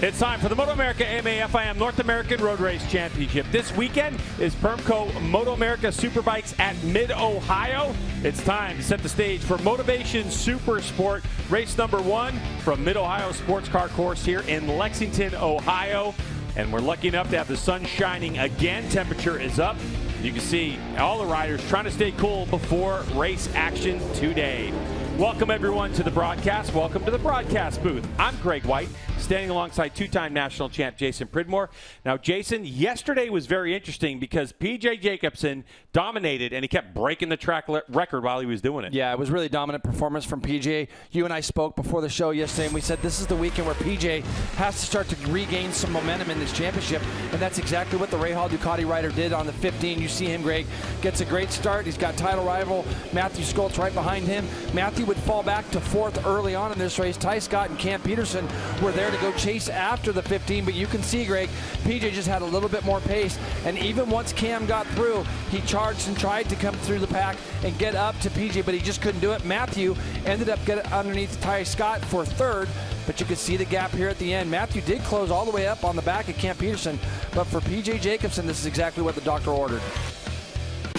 It's time for the MotoAmerica MAFIM North American Road Race Championship. This weekend is Permco MotoAmerica Superbikes at Mid-Ohio. It's time to set the stage for Motovation Supersport race number 1 from Mid-Ohio Sports Car Course here in Lexington, Ohio. And we're lucky enough to have the sun shining again. Temperature is up. You can see all the riders trying to stay cool before race action today. Welcome everyone to the broadcast. Welcome to the broadcast booth. I'm Greg White, standing alongside two-time national champ Jason Pridmore. Now, Jason, yesterday was very interesting because P.J. Jacobsen dominated, and he kept breaking the track record while he was doing it. Yeah, it was really dominant performance from P.J. You and I spoke before the show yesterday, and we said this is the weekend where P.J. has to start to regain some momentum in this championship, and that's exactly what the Rahal Ducati rider did on the 15. You see him, Greg, gets a great start. He's got title rival Matthew Skoltz right behind him. Matthew would fall back to 4th early on in this race. Ty Scott and Cam Peterson were there to go chase after the 15, but you can see, Greg, PJ just had a little bit more pace, and even once Cam got through, he charged and tried to come through the pack and get up to PJ, but he just couldn't do it. Matthew ended up getting underneath Ty Scott for 3rd, but you could see the gap here at the end. Matthew did close all the way up on the back of Cam Peterson, but for PJ Jacobsen, this is exactly what the doctor ordered.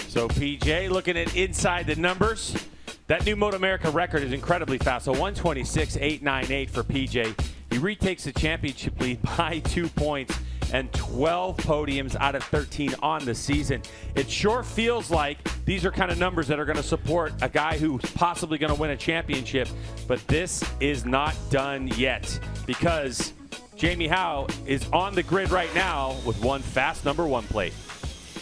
So PJ looking at inside the numbers. That new MotoAmerica record is incredibly fast. So 126.898 for PJ. He retakes the championship lead by 2 points and 12 podiums out of 13 on the season. It sure feels like these are kind of numbers that are going to support a guy who's possibly going to win a championship. But this is not done yet because Jamie Howe is on the grid right now with one fast number 1 plate.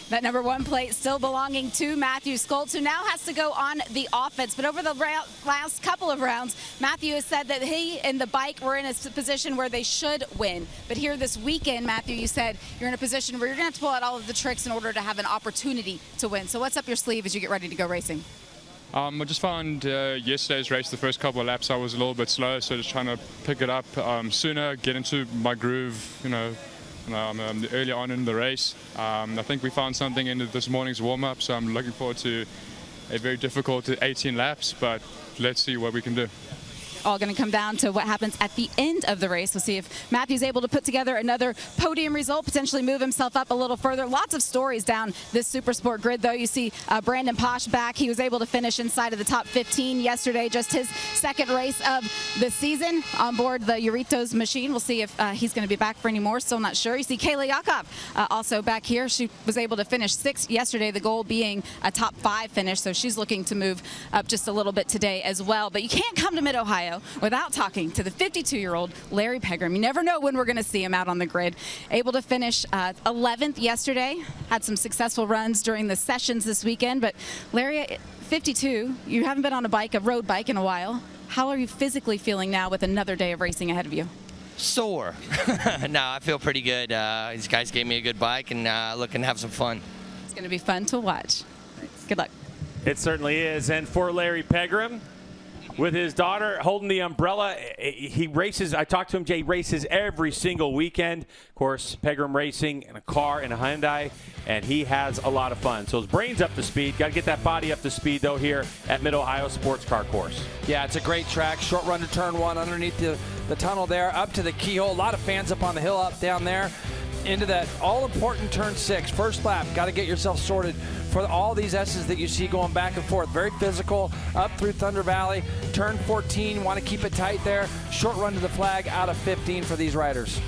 That number 1 plate still belonging to Matthew Skoltz, who now has to go on the offense. But over the last couple of rounds, Matthew has said that he and the bike were in a position where they should win. But here this weekend, Matthew, you said you're in a position where you're going to have to pull out all of the tricks in order to have an opportunity to win. So what's up your sleeve as you get ready to go racing? I just found yesterday's race, the first couple of laps, I was a little bit slow, so just trying to pick it up sooner, get into my groove, early on in the race. I think we found something in this morning's warm-up, so I'm looking forward to a very difficult 18 laps, but let's see what we can do. All going to come down to what happens at the end of the race. We'll see if Matthew's able to put together another podium result, potentially move himself up a little further. Lots of stories down this Supersport grid, though. You see Brandon Posh back. He was able to finish inside of the top 15 yesterday, just his 2nd race of the season on board the Euritos machine. We'll see if he's going to be back for any more. Still not sure. You see Kayla Yakov also back here. She was able to finish 6th yesterday, the goal being a top 5 finish, so she's looking to move up just a little bit today as well. But you can't come to Mid-Ohio without talking to the 52-year-old Larry Pegram. You never know when we're going to see him out on the grid. Able to finish 11th yesterday. Had some successful runs during the sessions this weekend. But Larry, 52, you haven't been on a road bike in a while. How are you physically feeling now with another day of racing ahead of you? Sore. No, I feel pretty good. These guys gave me a good bike and looking to have some fun. It's going to be fun to watch. Good luck. It certainly is. And for Larry Pegram, with his daughter holding the umbrella, he races. I talked to him, Jay, races every single weekend. Of course, Pegram racing in a car, in a Hyundai, and he has a lot of fun. So his brain's up to speed. Got to get that body up to speed, though, here at Mid-Ohio Sports Car Course. Yeah, it's a great track. Short run to turn 1 underneath the tunnel there, up to the keyhole. A lot of fans up on the hill up down there. Into that all-important turn 6. First lap, got to get yourself sorted for all these S's that you see going back and forth. Very physical, up through Thunder Valley. Turn 14, want to keep it tight there. Short run to the flag out of 15 for these riders.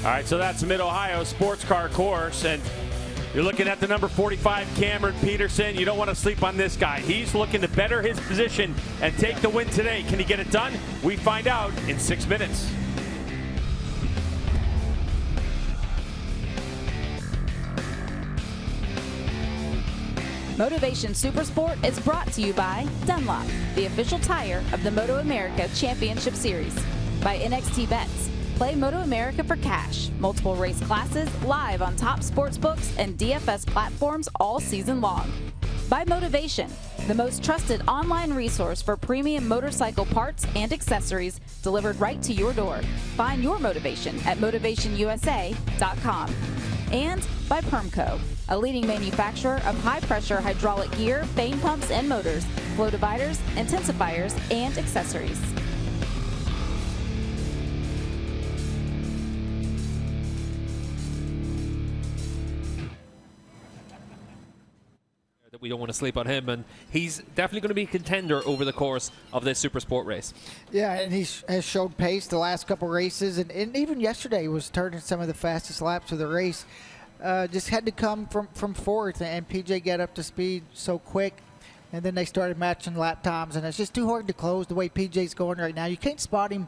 All right, so that's Mid-Ohio Sports Car Course, and you're looking at the number 45, Cameron Peterson. You don't want to sleep on this guy. He's looking to better his position and take the win today. Can he get it done? We find out in 6 minutes. Motovation Supersport is brought to you by Dunlop, the official tire of the MotoAmerica Championship Series. By NXT Bets. Play MotoAmerica for cash. Multiple race classes live on top sportsbooks and DFS platforms all season long. By Motovation, the most trusted online resource for premium motorcycle parts and accessories delivered right to your door. Find your motivation at motivationusa.com. And by Permco, a leading manufacturer of high-pressure hydraulic gear, vane pumps and motors, flow dividers, intensifiers, and accessories. we don't want to sleep on him, and he's definitely going to be a contender over the course of this Supersport race. Yeah, and he has showed pace the last couple races, and even yesterday he was turning some of the fastest laps of the race. Just had to come from fourth, and PJ got up to speed so quick. And then they started matching lap times, and it's just too hard to close the way PJ's going right now. You can't spot him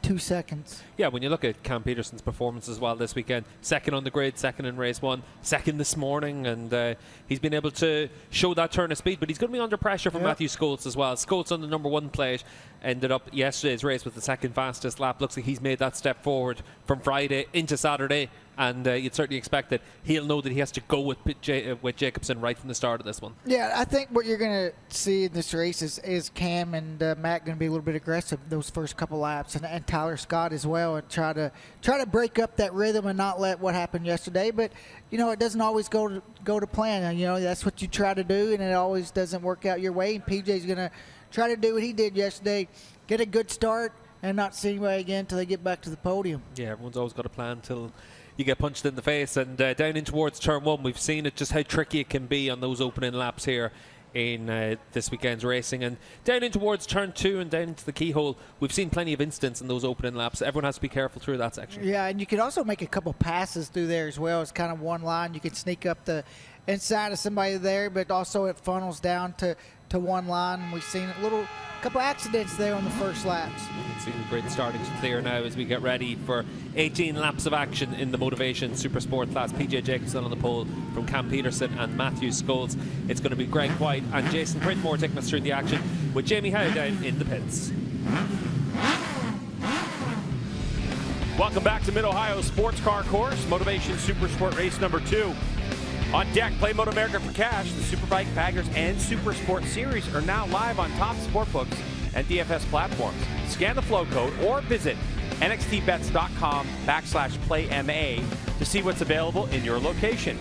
2 seconds. Yeah, when you look at Cam Peterson's performance as well this weekend, second on the grid, second in race 1, second this morning, and he's been able to show that turn of speed, but he's going to be under pressure from Matthew Skoltz as well. Skoltz on the number 1 plate ended up yesterday's race with the second fastest lap. Looks like he's made that step forward from Friday into Saturday, and you'd certainly expect that he'll know that he has to go with Jacobson right from the start of this one. Yeah, I think what you're going to see in this race is Cam and Matt going to be a little bit aggressive those first couple laps, and Tyler Scott as well, and try to break up that rhythm and not let what happened yesterday. But it doesn't always go to plan. That's what you try to do, and it always doesn't work out your way. And PJ's going to try to do what he did yesterday, get a good start, and not see anybody again until they get back to the podium. Yeah, everyone's always got a plan until you get punched in the face. And down in towards turn 1, we've seen it just how tricky it can be on those opening laps here in this weekend's racing. And down in towards turn 2 and down into the keyhole, we've seen plenty of incidents in those opening laps. Everyone has to be careful through that section. Yeah, and you can also make a couple passes through there as well. It's kind of one line. You can sneak up the inside of somebody there, but also it funnels down to one line. We've seen a couple accidents there on the first laps. You can see the grid starting to clear now as we get ready for 18 laps of action in the Motovation Supersport class. PJ Jacobson on the pole from Cam Peterson and Matthew Skoltz. It's going to be Greg White and Jason Printmore taking us through the action with Jamie Howe down in the pits. Welcome back to Mid-Ohio Sports Car Course, Motovation Supersport race number 2. On deck, play MotoAmerica for cash. The Superbike, Baggers, and Supersport series are now live on top sportbooks and DFS platforms. Scan the flow code or visit nxtbets.com/playma to see what's available in your location.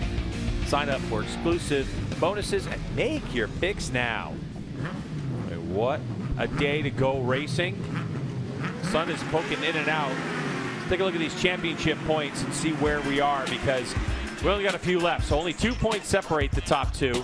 Sign up for exclusive bonuses and make your picks now. What a day to go racing. Sun is poking in and out. Let's take a look at these championship points and see where we are, because we only got a few left, so only 2 points separate the top 2.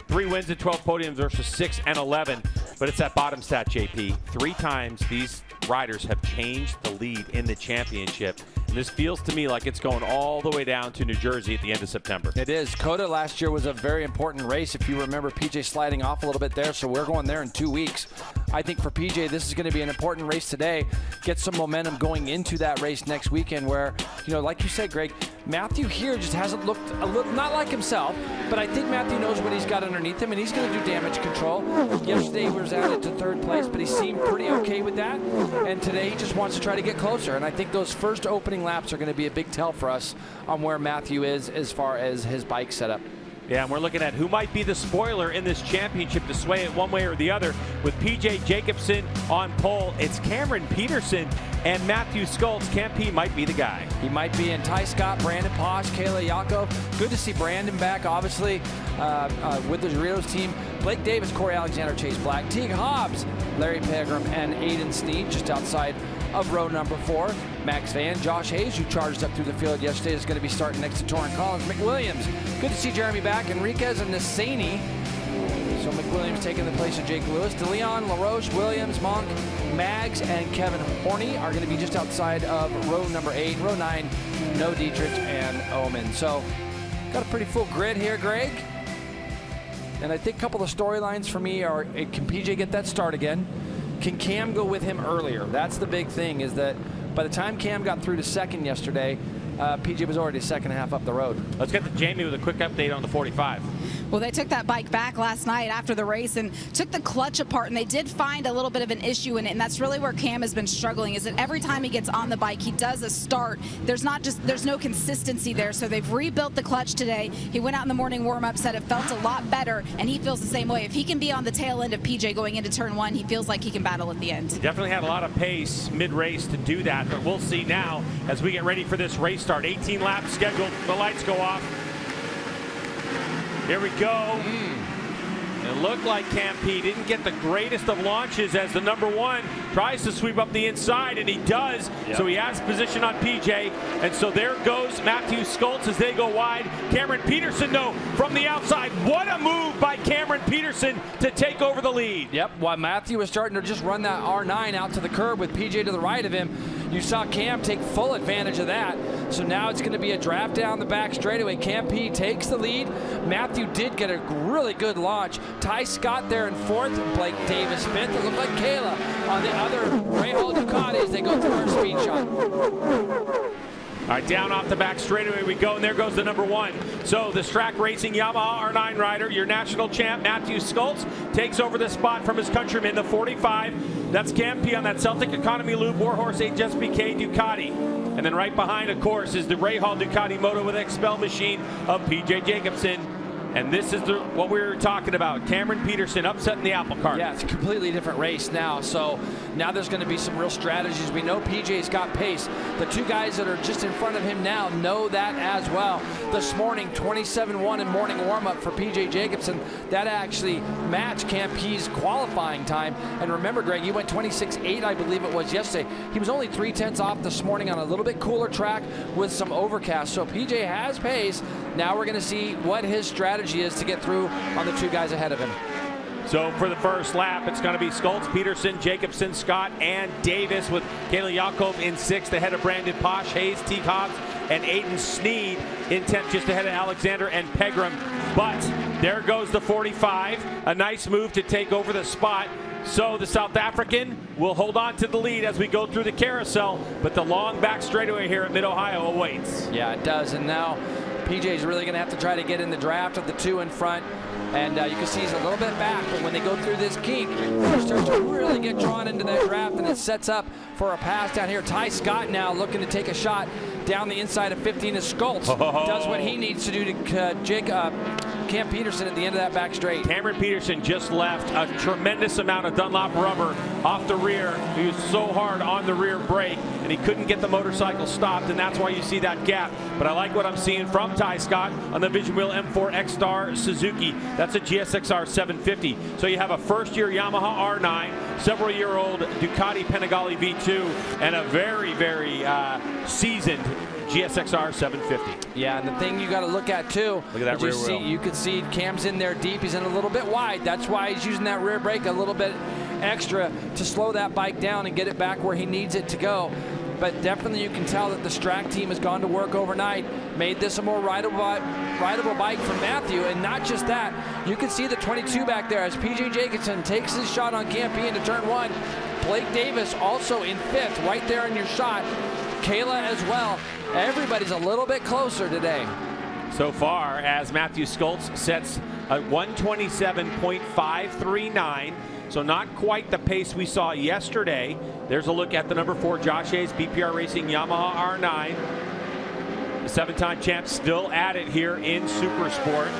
3 wins and 12 podiums versus 6 and 11. But it's that bottom stat, JP. 3 times these riders have changed the lead in the championship. And this feels to me like it's going all the way down to New Jersey at the end of September. It is. COTA last year was a very important race. If you remember, PJ sliding off a little bit there, so we're going there in 2 weeks. I think for PJ, this is going to be an important race today. Get some momentum going into that race next weekend where, like you said, Greg, Matthew here just hasn't looked a little, not like himself, but I think Matthew knows what he's got underneath him, and he's going to do damage control. Yesterday he was added to 3rd place, but he seemed pretty okay with that. And today he just wants to try to get closer. And I think those first opening laps are going to be a big tell for us on where Matthew is as far as his bike setup. Yeah, and we're looking at who might be the spoiler in this championship to sway it one way or the other. With PJ Jacobson on pole, it's Cameron Peterson and Matthew Skoltz. Cam P might be the guy. He might be in Ty Scott, Brandon Posh, Kayla Yakov. Good to see Brandon back, obviously, with the Doritos team. Blake Davis, Corey Alexander, Chase Black, Teague Hobbs, Larry Pegram, and Aiden Sneed just outside of row number 4. Max Van, Josh Hayes, who charged up through the field yesterday, is going to be starting next to Torrin Collins. McWilliams, good to see Jeremy back. Enriquez and Nassani. So McWilliams taking the place of Jake Lewis. DeLeon, LaRoche, Williams, Monk, Mags, and Kevin Horney are going to be just outside of row number 8. Row 9, no Dietrich and Omen. So got a pretty full grid here, Greg. And I think a couple of storylines for me are, can PJ get that start again? Can Cam go with him earlier? That's the big thing, is that by the time Cam got through to 2nd yesterday, PJ was already 2nd half up the road. Let's get to Jamie with a quick update on the 45. Well, they took that bike back last night after the race and took the clutch apart, and they did find a little bit of an issue in it, and that's really where Cam has been struggling, is that every time he gets on the bike, he does a start. There's no consistency there, so they've rebuilt the clutch today. He went out in the morning warm-up, said it felt a lot better, and he feels the same way. If he can be on the tail end of PJ going into turn 1, he feels like he can battle at the end. He definitely had a lot of pace mid-race to do that, but we'll see now as we get ready for this race start. 18 laps scheduled. The lights go off. Here we go. It looked like Campy didn't get the greatest of launches as the number 1 tries to sweep up the inside, and he does. So he has position on PJ, and so there goes Matthew Schultz as they go wide. Cameron Peterson, though, from the outside. What a move by Cameron Peterson to take over the lead. Yep, while Matthew was starting to just run that R9 out to the curb with PJ to the right of him, you saw Cam take full advantage of that. So now it's going to be a draft down the back straightaway. Cam P takes the lead. Matthew did get a really good launch. Ty Scott there in 4th, Blake Davis 5th. It looked like Kayla on the other Rahal Ducati as they go through our speed shot. All right, down off the back straightaway we go, and there goes the number 1. So the Strack Racing Yamaha R9 rider, your national champ, Matthew Schultz, takes over the spot from his countryman, the 45. That's Cam P on that Celtic Economy Lube Warhorse HSBK Ducati. And then right behind, of course, is the Rahal Ducati Moto with Expel machine of PJ Jacobsen. And this is what we were talking about. Cameron Peterson upsetting the apple cart. Yeah, it's a completely different race now. So now there's going to be some real strategies. We know PJ's got pace. The 2 guys that are just in front of him now know that as well. This morning, 27-1 in morning warm-up for PJ Jacobsen. That actually matched Cam P's qualifying time. And remember, Greg, he went 26.8, I believe it was yesterday. He was only 0.3 off this morning on a little bit cooler track with some overcast. So PJ has pace. Now we're going to see what his strategy is to get through on the 2 guys ahead of him. So for the first lap, it's going to be Schultz, Peterson, Jacobsen, Scott, and Davis, with Kayla Yakov in 6th ahead of Brandon Posh, Hayes, Teague Hobbs, and Aiden Sneed in 10th just ahead of Alexander and Pegram. But there goes the 45. A nice move to take over the spot. So the South African will hold on to the lead as we go through the carousel, but the long back straightaway here at Mid-Ohio awaits. Yeah, it does. And now PJ's really going to have to try to get in the draft of the 2 in front. And you can see he's a little bit back, but when they go through this kink, he starts to really get drawn into that draft, and it sets up for a pass down here. Ty Scott now looking to take a shot down the inside of 15 as Schultz does what he needs to do to Cam Peterson at the end of that back straight. Cameron Peterson just left a tremendous amount of Dunlop rubber off the rear. He was so hard on the rear brake, and he couldn't get the motorcycle stopped, and that's why you see that gap. But I like what I'm seeing from Ty Scott on the Vision Wheel M4 X-Star Suzuki. That's a GSXR 750. So you have a first-year Yamaha R9, several-year-old Ducati Panigale V2, and a very, very seasoned GSXR 750. Yeah, and the thing you got to look at too, look at that rear wheel. You can see Cam's in there deep. He's in a little bit wide. That's why he's using that rear brake a little bit extra to slow that bike down and get it back where he needs it to go. But definitely you can tell that the Strack team has gone to work overnight, made this a more rideable bike for Matthew. And not just that, you can see the 22 back there as PJ Jacobsen takes his shot on Campy into turn 1. Blake Davis also in 5th, right there in your shot. Kayla as well. Everybody's a little bit closer today. So far, as Matthew Schultz sets a 127.539, so not quite the pace we saw yesterday. There's a look at the number 4 Josh Hayes BPR Racing Yamaha R9. The 7-time champ still at it here in Supersport.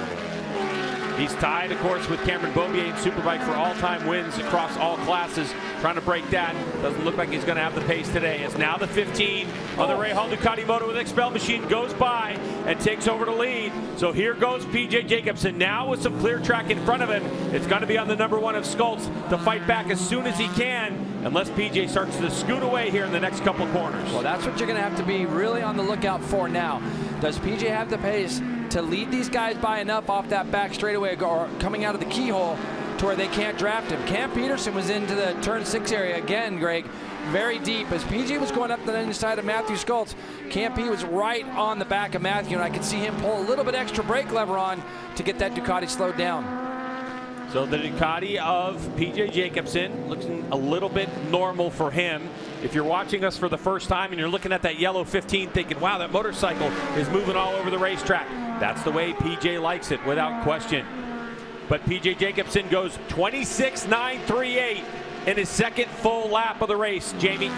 He's tied, of course, with Cameron Beaubier in Superbike for all-time wins across all classes. Trying to break that. Doesn't look like he's going to have the pace today. As now the 15 on the Rahal Ducati Moto with Expel machine goes by and takes over the lead. So here goes PJ Jacobsen now with some clear track in front of him. It's going to be on the number 1 of Schultz to fight back as soon as he can, unless PJ starts to scoot away here in the next couple corners. Well, that's what you're going to have to be really on the lookout for now. Does PJ have the pace to lead these guys by enough off that back straightaway or coming out of the keyhole to where they can't draft him? Cam Peterson was into the turn 6 area again, Greg, very deep. As PJ was going up the inside of Matthew Schultz, Cam P was right on the back of Matthew, and I could see him pull a little bit extra brake lever on to get that Ducati slowed down. So the Ducati of PJ Jacobsen looks a little bit normal for him. If you're watching us for the first time and you're looking at that yellow 15 thinking, wow, that motorcycle is moving all over the racetrack, that's the way PJ likes it, without question. But PJ Jacobsen goes 26.938 in his second full lap of the race, Jamie.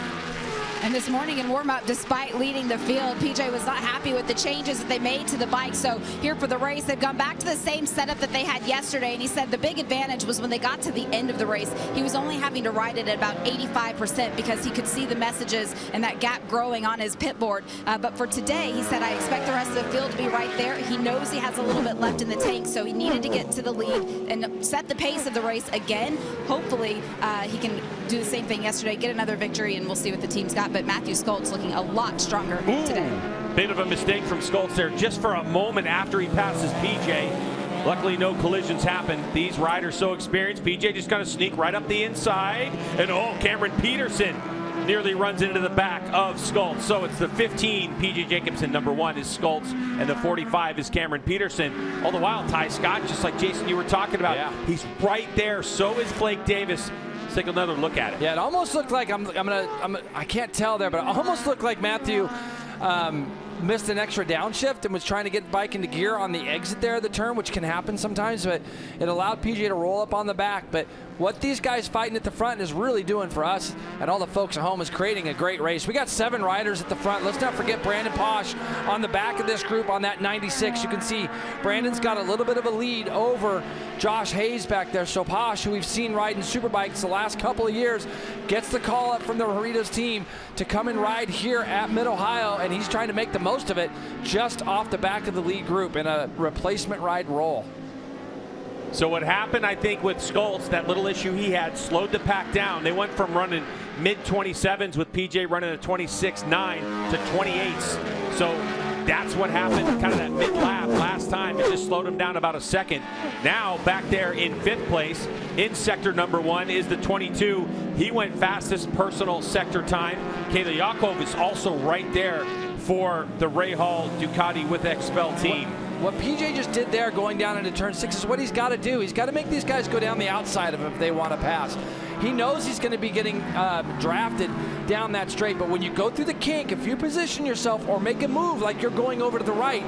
And this morning in warm-up, despite leading the field, PJ was not happy with the changes that they made to the bike. So here for the race, they've gone back to the same setup that they had yesterday. And he said the big advantage was when they got to the end of the race, he was only having to ride it at about 85% because he could see the messages and that gap growing on his pit board. But for today, he said, I expect the rest of the field to be right there. He knows he has a little bit left in the tank, so he needed to get to the lead and set the pace of the race again. Hopefully, he can do the same thing yesterday, get another victory, and we'll see what the team's got. But Matthew Skoltz looking a lot stronger today. Bit of a mistake from Skoltz there just for a moment after he passes PJ. Luckily, no collisions happened. These riders so experienced. PJ just going to sneak right up the inside. And Cameron Peterson nearly runs into the back of Skoltz. So it's the 15, PJ Jacobsen, number 1 is Skoltz, and the 45 is Cameron Peterson. All the while, Ty Scott, just like Jason you were talking about, he's right there. So is Blake Davis. Let's take another look at it. Yeah, it almost looked like I can't tell there, but it almost looked like Matthew missed an extra downshift and was trying to get the bike into gear on the exit there of the turn, which can happen sometimes, but it allowed PJ to roll up on the back. But what these guys fighting at the front is really doing for us and all the folks at home is creating a great race. We got 7 riders at the front. Let's not forget Brandon Posh on the back of this group on that 96. You can see Brandon's got a little bit of a lead over Josh Hayes back there. So Posh, who we've seen riding Superbikes the last couple of years, gets the call up from the Haritos team to come and ride here at Mid-Ohio, and he's trying to make the most of it just off the back of the lead group in a replacement ride role. So what happened, I think, with Skoltz, that little issue he had, slowed the pack down. They went from running mid-27s with PJ running a 26.9 to 28s. So that's what happened, kind of that mid-lap last time. It just slowed him down about a second. Now, back there in 5th place, in sector number 1, is the 22. He went fastest personal sector time. Kayla Yakov is also right there for the Rahal Ducati with Expel team. What PJ just did there going down into turn 6 is what he's got to do. He's got to make these guys go down the outside of him if they want to pass. He knows he's going to be getting drafted down that straight, but when you go through the kink, if you position yourself or make a move like you're going over to the right,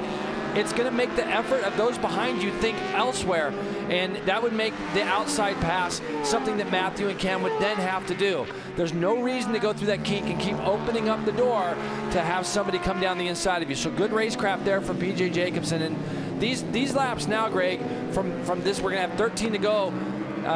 it's going to make the effort of those behind you think elsewhere, and that would make the outside pass something that Matthew and Cam would then have to do. There's no reason to go through that kink and keep opening up the door to have somebody come down the inside of you. So good racecraft there from PJ Jacobsen. And these laps now, Greg, from this, we're going to have 13 to go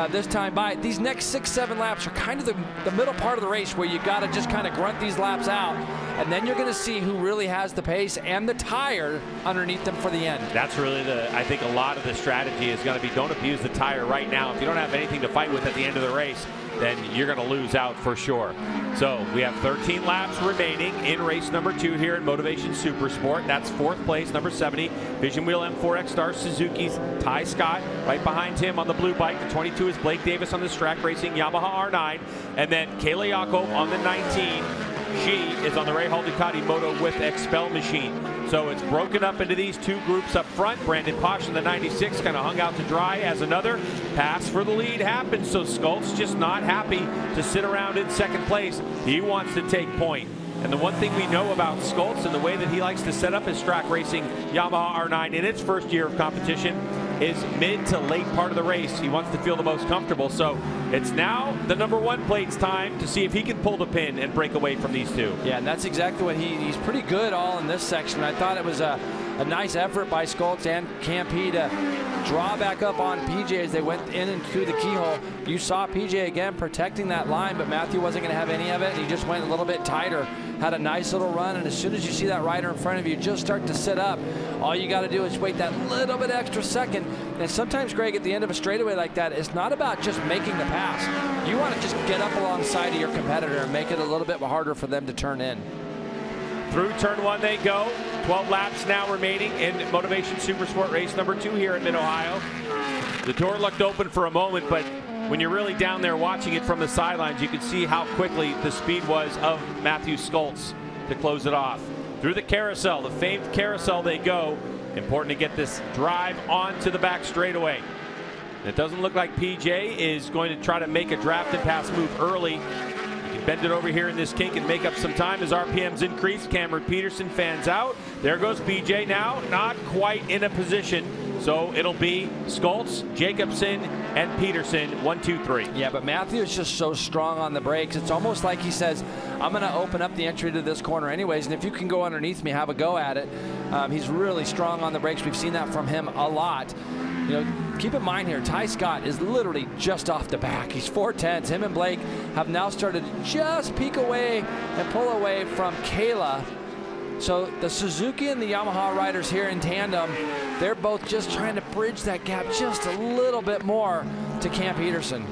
this time by. These next 6-7 laps are kind of the middle part of the race where you got to just kind of grunt these laps out, and then you're going to see who really has the pace and the tire underneath them for the end. That's really I think a lot of the strategy is going to be, don't abuse the tire right now. If you don't have anything to fight with at the end of the race, then you're going to lose out for sure. So we have 13 laps remaining in race number 2 here at Motovation Supersport. That's 4th place, number 70, Vision Wheel M4X Star Suzuki's Ty Scott. Right behind him on the blue bike, the 22 is Blake Davis on the Strack Racing Yamaha R9. And then Kayla Yakov on the 19. She is on the Rahal Ducati Moto with Expel machine. So it's broken up into these 2 groups up front. Brandon Posh in the 96 kind of hung out to dry as another pass for the lead happens. So Skoltz just not happy to sit around in 2nd place. He wants to take point. And the one thing we know about Skoltz and the way that he likes to set up his Strack Racing Yamaha R9 in its first year of competition is mid to late part of the race. He wants to feel the most comfortable. So it's now the number 1 plate's time to see if he can pull the pin and break away from these 2. Yeah, and that's exactly what he's pretty good all in this section. I thought it was a nice effort by Skoltz and Camp P to draw back up on PJ as they went in and through the keyhole. You saw PJ again protecting that line, but Matthew wasn't going to have any of it. He just went a little bit tighter, had a nice little run, and as soon as you see that rider in front of you just start to sit up, all you got to do is wait that little bit extra second. And sometimes, Greg, at the end of a straightaway like that, it's not about just making the pass. You want to just get up alongside of your competitor and make it a little bit harder for them to turn in. Through turn 1 they go. 12 laps now remaining in Motovation Supersport race number 2 here at Mid-Ohio. The door looked open for a moment, but when you're really down there watching it from the sidelines, you can see how quickly the speed was of Matthew Skoltz to close it off. Through the carousel, the famed carousel they go. Important to get this drive onto the back straightaway. It doesn't look like PJ is going to try to make a draft and pass move early. Bend it over here in this kink and make up some time as RPMs increase. Cameron Peterson fans out. There goes PJ now, not quite in a position. So it'll be Skoltz, Jacobsen, and Peterson, 1, 2, 3. Yeah, but Matthew is just so strong on the brakes. It's almost like he says, I'm going to open up the entry to this corner anyways, and if you can go underneath me, have a go at it. He's really strong on the brakes. We've seen that from him a lot. You know, keep in mind here, Ty Scott is literally just off the back. He's 4/10. Him and Blake have now started to just peek away and pull away from Kayla. So the Suzuki and the Yamaha riders here in tandem, they're both just trying to bridge that gap just a little bit more to Cam Peterson.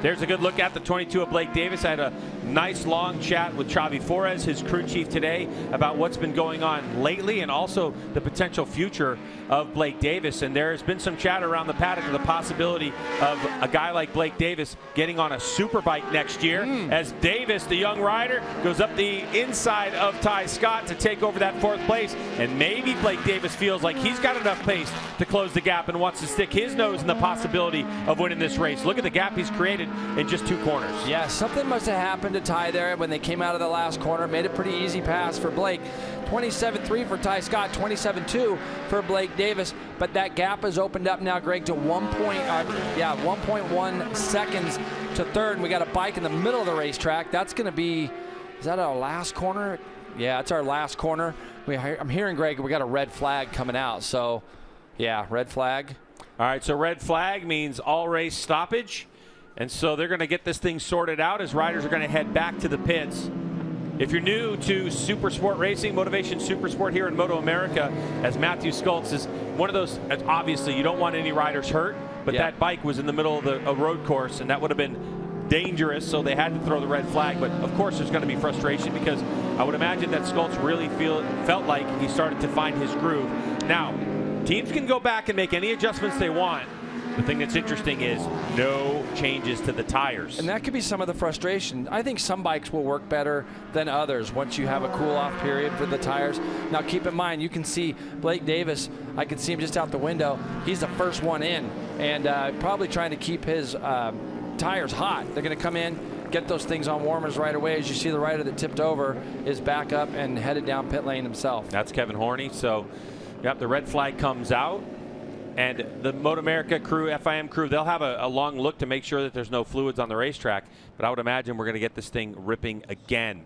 There's a good look at the 22 of Blake Davis. I had a nice long chat with Xavi Forez, his crew chief, today about what's been going on lately and also the potential future of Blake Davis. And there's been some chatter around the paddock of the possibility of a guy like Blake Davis getting on a superbike next year as Davis, the young rider, goes up the inside of Ty Scott to take over that 4th place. And maybe Blake Davis feels like he's got enough pace to close the gap and wants to stick his nose in the possibility of winning this race. Look at the gap he's created in just 2 corners. Yeah, something must have happened to Ty there when they came out of the last corner. Made a pretty easy pass for Blake. 27.3 for Ty Scott, 27.2 for Blake Davis. But that gap has opened up now, Greg, to 1.1 seconds to 3rd. And we got a bike in the middle of the racetrack. That's going to be, is that our last corner? Yeah, it's our last corner. I'm hearing, Greg, we got a red flag coming out. So, yeah, red flag. All right, so red flag means all race stoppage. And so they're going to get this thing sorted out as riders are going to head back to the pits. If you're new to Supersport racing, Motovation Supersport here in MotoAmerica, as Matthew Skoltz is one of those, obviously you don't want any riders hurt, but that bike was in the middle of a road course, and that would have been dangerous, so they had to throw the red flag. But of course there's going to be frustration because I would imagine that Skoltz really felt like he started to find his groove. Now, teams can go back and make any adjustments they want. The thing that's interesting is no changes to the tires. And that could be some of the frustration. I think some bikes will work better than others once you have a cool-off period for the tires. Now, keep in mind, you can see Blake Davis. I can see him just out the window. He's the first one in and probably trying to keep his tires hot. They're going to come in, get those things on warmers right away. As you see, the rider that tipped over is back up and headed down pit lane himself. That's Kevin Horney. So, yep, the red flag comes out. And the MotoAmerica crew, FIM crew, they'll have a long look to make sure that there's no fluids on the racetrack. But I would imagine we're going to get this thing ripping again.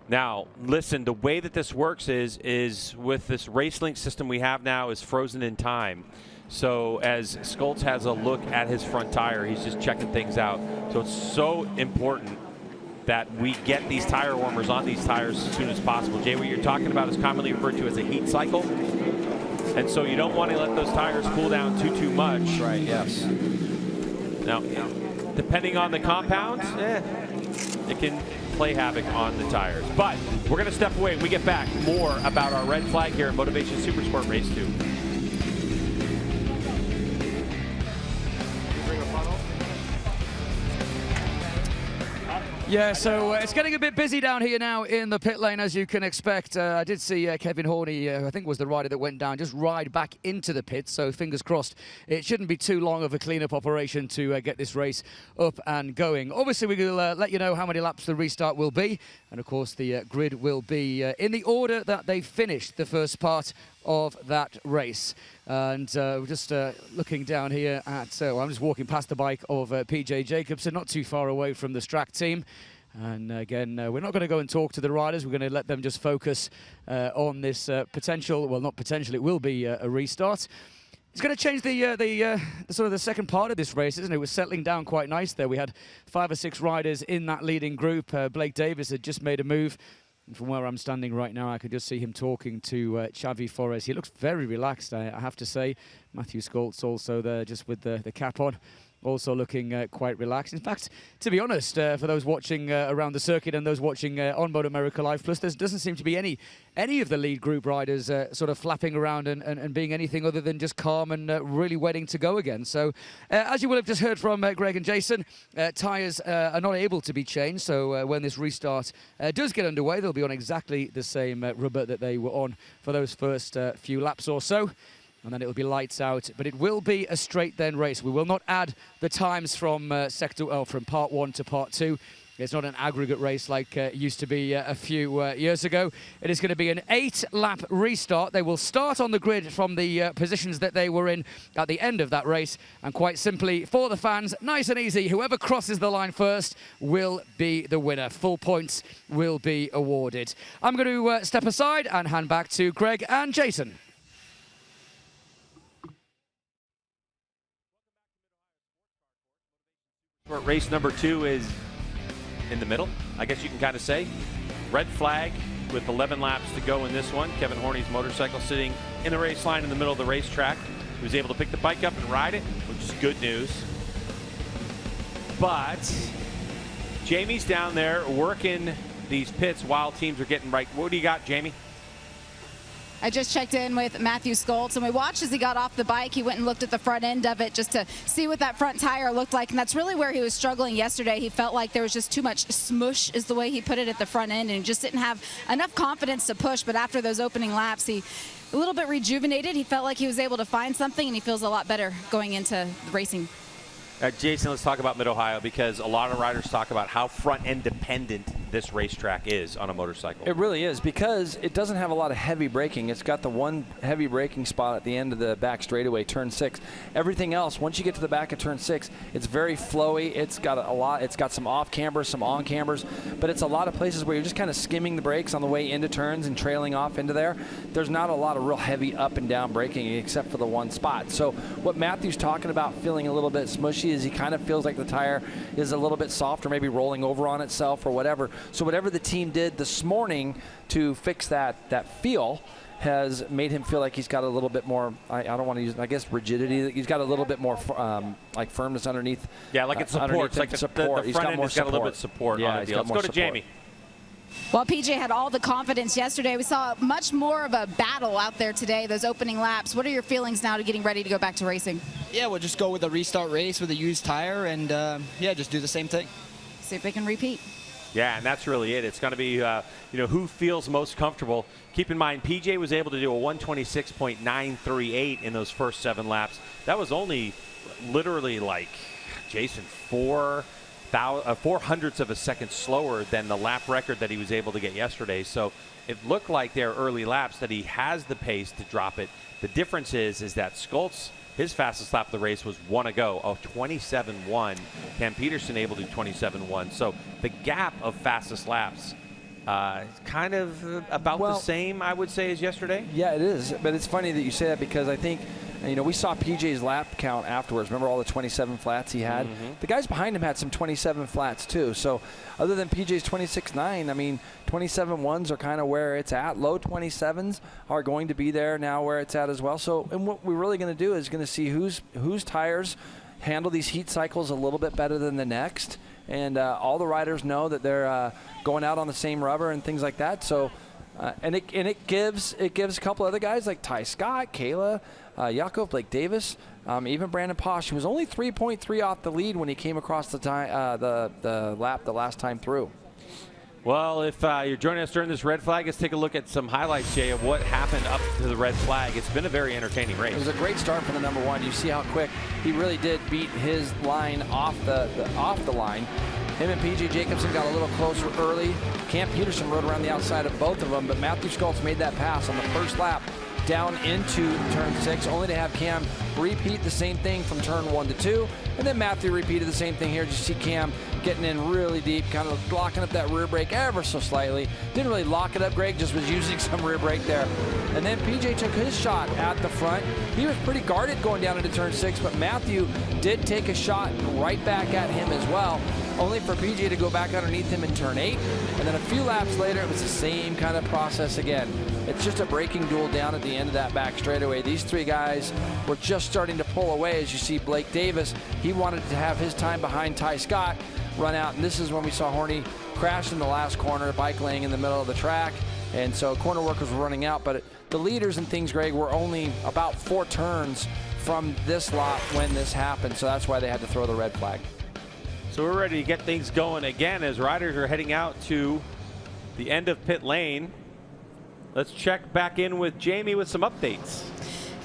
Now, listen, the way that this works is with this RaceLink system we have now is frozen in time. So as Skoltz has a look at his front tire, he's just checking things out. So it's so important that we get these tire warmers on these tires as soon as possible. Jay, what you're talking about is commonly referred to as a heat cycle. And so you don't want to let those tires cool down too much. Right, yes. Now, depending on the compound, it can play havoc on the tires. But we're going to step away when we get back. More about our red flag here in Motovation Supersport Race 2. Yeah, so it's getting a bit busy down here now in the pit lane, as you can expect. I did see Kevin Horney, I think was the rider that went down, just ride back into the pit. So fingers crossed, it shouldn't be too long of a cleanup operation to get this race up and going. Obviously, we will let you know how many laps the restart will be. And of course, the grid will be in the order that they finished the first part of that race. And we're just looking down here at, well, I'm just walking past the bike of PJ Jacobsen, not too far away from the Strack team. And again, we're not going to go and talk to the riders. We're going to let them just focus on this potential, well, not potential, it will be a restart. It's going to change the sort of the second part of this race, isn't it? It was settling down quite nice there. We had 5 or 6 riders in that leading group. Blake Davis had just made a move. And from where I'm standing right now, I could just see him talking to Xavi Forez. He looks very relaxed, I have to say. Matthew Skoltz also there, just with the cap on. Also looking quite relaxed. In fact, to be honest, for those watching around the circuit and those watching on MotoAmerica Live Plus, there doesn't seem to be any of the lead group riders sort of flapping around and being anything other than just calm and really waiting to go again. So, as you will have just heard from Greg and Jason, tyres are not able to be changed. So when this restart does get underway, they'll be on exactly the same rubber that they were on for those first few laps or so. And then it will be lights out, but it will be a straight then race. We will not add the times from from part 1 to part 2. It's not an aggregate race like it used to be a few years ago. It is going to be an 8-lap restart. They will start on the grid from the positions that they were in at the end of that race. And quite simply, for the fans, nice and easy, whoever crosses the line first will be the winner. Full points will be awarded. I'm going to step aside and hand back to Greg and Jason. Race number 2 is in the middle, I guess you can kind of say. Red flag with 11 laps to go in this one. Kevin Horney's motorcycle sitting in the race line in the middle of the racetrack. He was able to pick the bike up and ride it, which is good news. But Jamie's down there working these pits while teams are getting right. What do you got, Jamie? I just checked in with Matthew Skoltz, and we watched as he got off the bike. He went and looked at the front end of it just to see what that front tire looked like, and that's really where he was struggling yesterday. He felt like there was just too much smush, is the way he put it, at the front end, and he just didn't have enough confidence to push. But after those opening laps, he a little bit rejuvenated. He felt like he was able to find something, and he feels a lot better going into racing. Jason, let's talk about Mid-Ohio, because a lot of riders talk about how front-end dependent this racetrack is on a motorcycle. It really is, because it doesn't have a lot of heavy braking. It's got the one heavy braking spot at the end of the back straightaway, turn 6. Everything else, once you get to the back of turn 6, it's very flowy. It's got a lot. It's got some off cambers, some on cambers, but it's a lot of places where you're just kind of skimming the brakes on the way into turns and trailing off into there. There's not a lot of real heavy up and down braking except for the one spot. So what Matthew's talking about, feeling a little bit smushy, is he kind of feels like the tire is a little bit soft or maybe rolling over on itself or whatever. So whatever the team did this morning to fix that feel has made him feel like he's got a little bit more, I don't want to use, I guess, rigidity. He's got a little bit more like firmness underneath. Yeah, like it supports. Like the front end has got a little bit of support on the deal. Let's go to Jamie. Well, PJ had all the confidence yesterday. We saw much more of a battle out there today, those opening laps. What are your feelings now to getting ready to go back to racing? Yeah, we'll just go with a restart race with a used tire and, yeah, just do the same thing. See if we can repeat. Yeah, and that's really it. It's going to be, who feels most comfortable. Keep in mind, PJ was able to do a 126.938 in those first 7 laps. That was only literally like, Jason, 4/400ths of a second slower than the lap record that he was able to get yesterday. So it looked like their early laps that he has the pace to drop it. The difference is that Skoltz, his fastest lap of the race was 1 ago, 27.1. Cam Peterson able to do 27.1. So the gap of fastest laps kind of about the same, I would say, as yesterday. Yeah, it is. But it's funny that you say that, because I think, we saw PJ's lap count afterwards. Remember all the 27 flats he had? Mm-hmm. The guys behind him had some 27 flats too. So other than PJ's 26.9, 27.1s are kind of where it's at. Low 27s are going to be there now where it's at as well. So, and what we're really going to do is going to see whose tires handle these heat cycles a little bit better than the next. And all the riders know that they're going out on the same rubber and things like that. So, and it gives a couple other guys like Ty Scott, Kayla, Yakov, Blake Davis, even Brandon Posh, who was only 3.3 off the lead when he came across the lap the last time through. Well, if you're joining us during this red flag, let's take a look at some highlights, Jay, of what happened up to the red flag. It's been a very entertaining race. It was a great start for the number 1. You see how quick he really did beat his line off the line. Him and PJ Jacobson got a little closer early. Cam Peterson rode around the outside of both of them, but Matthew Skoltz made that pass on the first lap down into turn 6, only to have Cam repeat the same thing from turn 1 to 2. And then Matthew repeated the same thing here. Just see Cam getting in really deep, kind of locking up that rear brake ever so slightly. Didn't really lock it up, Greg, just was using some rear brake there. And then PJ took his shot at the front. He was pretty guarded going down into turn 6, but Matthew did take a shot right back at him as well, only for PJ to go back underneath him in turn 8. And then a few laps later, it was the same kind of process again. It's just a braking duel down at the end of that back straightaway. These 3 guys were just starting to pull away. As you see, Blake Davis, he wanted to have his time behind Ty Scott run out, and this is when we saw Horney crash in the last corner, bike laying in the middle of the track, and so corner workers were running out. But the leaders and things, Greg, were only about 4 turns from this lot when this happened, so that's why they had to throw the red flag. So we're ready to get things going again as riders are heading out to the end of pit lane. Let's check back in with Jamie with some updates.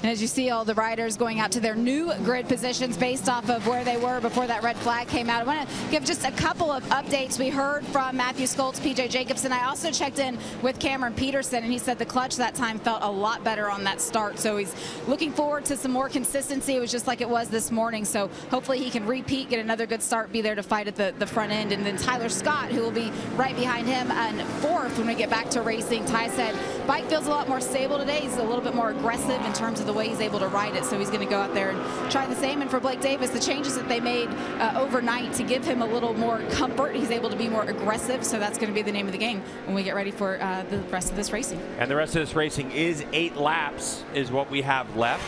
And as you see all the riders going out to their new grid positions based off of where they were before that red flag came out, I want to give just a couple of updates. We heard from Matthew Skoltz, PJ Jacobsen. I also checked in with Cameron Peterson, and he said the clutch that time felt a lot better on that start. So he's looking forward to some more consistency. It was just like it was this morning. So hopefully he can repeat, get another good start, be there to fight at the front end. And then Tyler Scott, who will be right behind him and fourth when we get back to racing. Ty said bike feels a lot more stable today. He's a little bit more aggressive in terms of the way he's able to ride it. So he's going to go out there and try the same. And for Blake Davis, the changes that they made overnight to give him a little more comfort, he's able to be more aggressive. So that's going to be the name of the game when we get ready for the rest of this racing. And the rest of this racing is 8 laps is what we have left.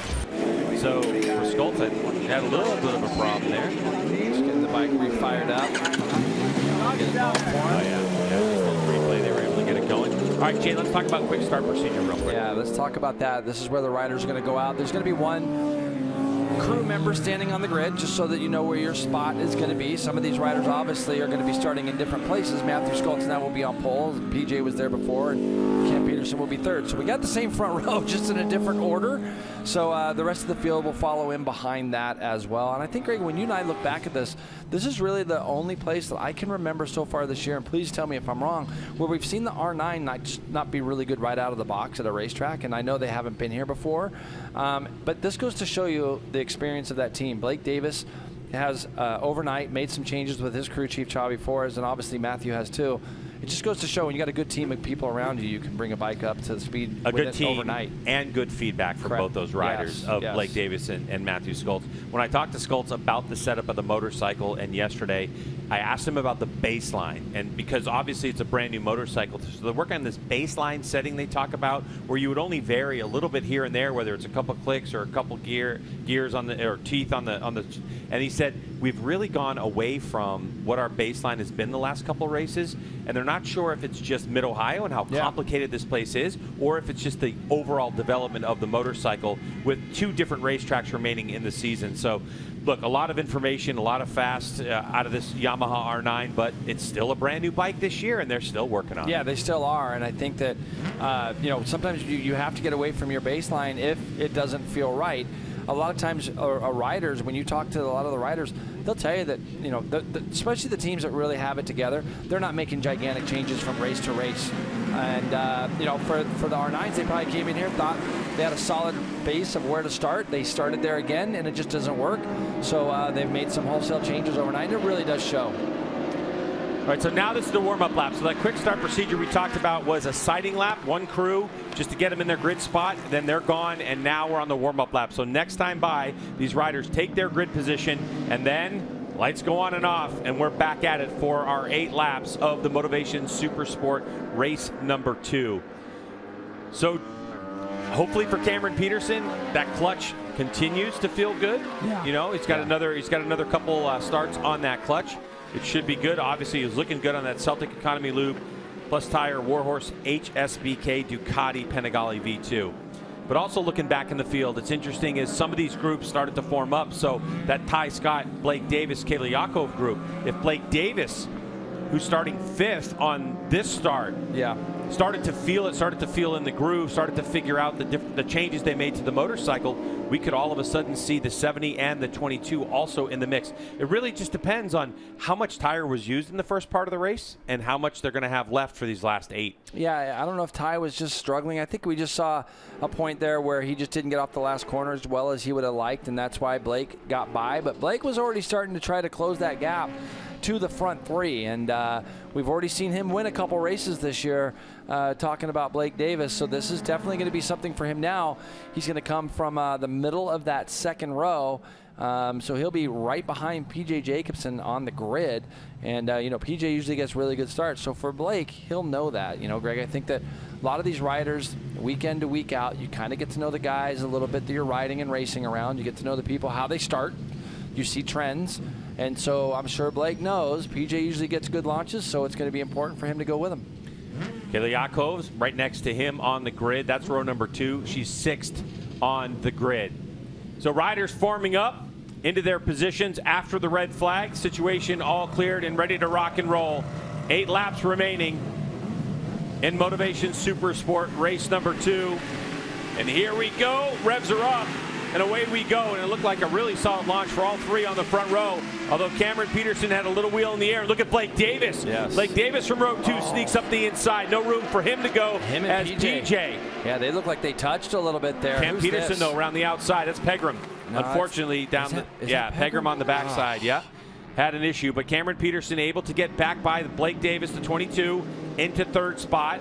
So for Skoltz, had a little bit of a problem there. Just getting the bike refired up. Get it going for him. Oh, yeah. Just a little replay, they were able to get it going. All right, Jay, let's talk about quick start procedure real quick. Yeah, let's talk about that. This is where the riders are going to go out. There's going to be one crew member standing on the grid, just so that you know where your spot is going to be. Some of these riders obviously are going to be starting in different places. Matthew Skoltz now will be on pole. PJ was there before, and Cam Peterson will be third. So we got the same front row, just in a different order. So the rest of the field will follow in behind that as well. And I think, Greg, when you and I look back at this, this is really the only place that I can remember so far this year, and please tell me if I'm wrong, where we've seen the R9 not be really good right out of the box at a racetrack. And I know they haven't been here before, but this goes to show you the experience of that team. Blake Davis has overnight made some changes with his crew chief, Chavi Flores, and obviously Matthew has too. It just goes to show when you got a good team of people around you, you can bring a bike up to the speed a good team overnight. And good feedback from both those riders of Blake Davis and Matthew Skoltz. When I talked to Skoltz about the setup of the motorcycle and yesterday, I asked him about the baseline, and because obviously it's a brand new motorcycle, so they're working on this baseline setting they talk about, where you would only vary a little bit here and there, whether it's a couple clicks or a couple gears on the or teeth on the. And he said we've really gone away from what our baseline has been the last couple races, and they're not sure if it's just Mid-Ohio and how complicated this place is, or if it's just the overall development of the motorcycle with 2 different racetracks remaining in the season. So. Look, a lot of information, a lot of fast out of this Yamaha R9, but it's still a brand new bike this year, and they're still working on it. Yeah, they still are, and I think that sometimes you have to get away from your baseline if it doesn't feel right. A lot of times, riders, when you talk to a lot of the riders, they'll tell you that especially the teams that really have it together, they're not making gigantic changes from race to race. And for the R9s, they probably came in here, thought they had a solid base of where to start. They started there again, and it just doesn't work. So they've made some wholesale changes overnight, and it really does show. All right, so now this is the warm-up lap. So that quick start procedure we talked about was a sighting lap, one crew, just to get them in their grid spot. Then they're gone, and now we're on the warm-up lap. So next time by, these riders take their grid position, and then lights go on and off, and we're back at it for our 8 laps of the Motovation Supersport race number 2. So hopefully for Cameron Peterson, that clutch continues to feel good. Yeah. He's got another couple starts on that clutch. It should be good. Obviously, he was looking good on that Celtic Economy Lube plus tire Warhorse HSBK Ducati Panigale V2. But also looking back in the field, it's interesting as some of these groups started to form up. So that Ty Scott, Blake Davis, Kayla Yakov group, if Blake Davis, who's starting 5th on this start, started to feel in the groove, started to figure out the changes they made to the motorcycle, we could all of a sudden see the 70 and the 22 also in the mix. It really just depends on how much tire was used in the first part of the race and how much they're going to have left for these last 8. Yeah, I don't know if Ty was just struggling. I think we just saw a point there where he just didn't get off the last corner as well as he would have liked, and that's why Blake got by. But Blake was already starting to try to close that gap to the front 3, and we've already seen him win a couple races this year, talking about Blake Davis. So this is definitely going to be something for him now. He's going to come from the middle of that second row, so he'll be right behind PJ Jacobsen on the grid. And PJ usually gets really good starts, so for Blake, he'll know that. Greg, I think that a lot of these riders, week in to week out, you kind of get to know the guys a little bit that you're riding and racing around. You get to know the people, how they start. You see trends. And so I'm sure Blake knows PJ usually gets good launches, so it's going to be important for him to go with him. Kayla Yakov's right next to him on the grid. That's row number 2. She's 6th on the grid. So riders forming up into their positions after the red flag. Situation all cleared and ready to rock and roll. 8 laps remaining in Motovation Supersport race number 2. And here we go. Revs are up. And away we go, and it looked like a really solid launch for all three on the front row. Although Cameron Peterson had a little wheel in the air. Look at Blake Davis. Yes. Blake Davis from row 2 sneaks up the inside. No room for him to go. Him and as PJ. Yeah, they look like they touched a little bit there. Cam Peterson, though, around the outside. That's Pegram. No, unfortunately, down the Pegram on the backside. Yeah, had an issue. But Cameron Peterson able to get back by Blake Davis, the 22, into third spot.